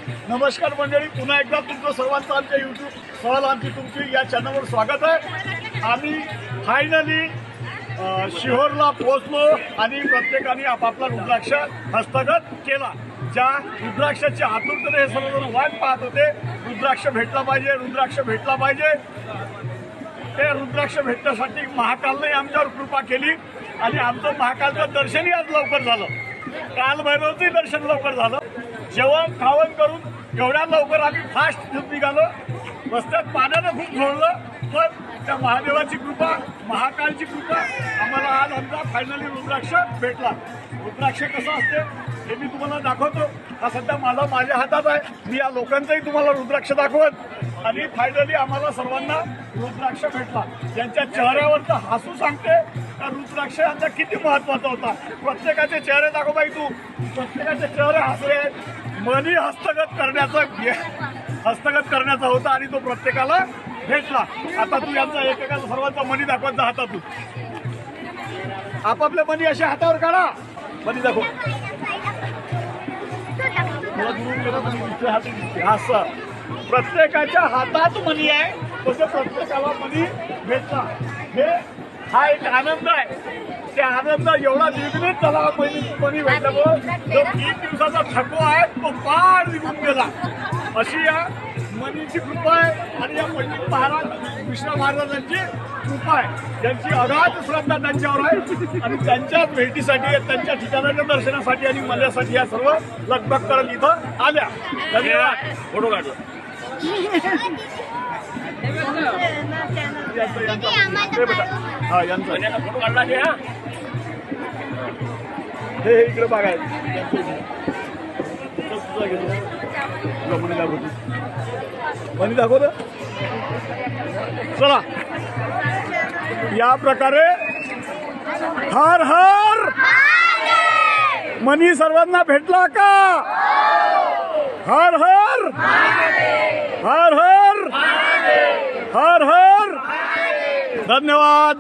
नमस्कार मंडळी, पुन्हा एकदा तुमचं सर्वांचं आमच्या यूट्यूब सहल आमची तुमची या चॅनलवर स्वागत आहे। आम्ही फायनली शिहोरला पोहोचलो आणि प्रत्येकाने आपापला रुद्राक्ष हस्तगत केला। ज्या रुद्राक्षाची आतुरतेने हे सर्वजण वाट पाहत होते, रुद्राक्ष भेटला पाहिजे, रुद्राक्ष भेटला पाहिजे। ते रुद्राक्ष भेटण्यासाठी महाकालने आमच्यावर कृपा केली आणि आमचं महाकालचं दर्शनही आज लवकर झालं। काल भैरवचंही दर्शन लवकर झालं। जेवण खावण करून एवढ्या लवकर आम्ही फास्ट निघालो। रस्त्यात पाण्यानं खूप झोडलं, पण त्या महादेवाची कृपा, महाकालची कृपा आम्हाला आज आमचा फायनली रुद्राक्ष भेटला। रुद्राक्ष कसं असते हे मी तुम्हाला दाखवतो। हा सध्या माझ्या हातात आहे। मी या लोकांचाही तुम्हाला रुद्राक्ष दाखवत आणि फायनली आम्हाला सर्वांना रुद्राक्ष भेटला। ज्यांच्या चेहऱ्यावरचं हसू सांगते का रुद्राक्ष यांचा किती महत्त्वाचा होता। प्रत्येकाचे चेहरे दाखव बाई तू, प्रत्येकाचे चेहरे हसले। मनी हस्तगत करण्याचा होता आणि तो प्रत्येकाला भेटला। आता तू यांचा एकेकाचा सर्वांचा मनी दाखवत जा हातातून। आपापल्या मनी अशा हातावर काढा, मनी दाखव। असं प्रत्येकाच्या हातात मनी आहे, तसं प्रत्येकाला मनी भेटला। हा एक आनंद आहे। त्या आनंद एवढा द्विगुणित झाला मनी भेटल्यामुळं जो 3 दिवसाचा थकवा आहे तो पार निघून गेला। अशी या मनीची कृपा आहे आणि या पंडित महाराज मिश्रा महाराजांची कृपा आहे। त्यांची अगाध श्रद्धा त्यांच्यावर आहे आणि त्यांच्या भेटीसाठी, त्यांच्या ठिकाणाच्या दर्शनासाठी आणि मल्यासाठी या सर्व लगबग करत इथं आल्या। धन्यवाद। फोटो काढला हा यांचा फोटो काढला हे इकडे बघायचं मनी दाखवतो। चला या प्रकारे हर हर मनी सर्वांना भेटला का? हर हर हर हर हर हर धन्यवाद।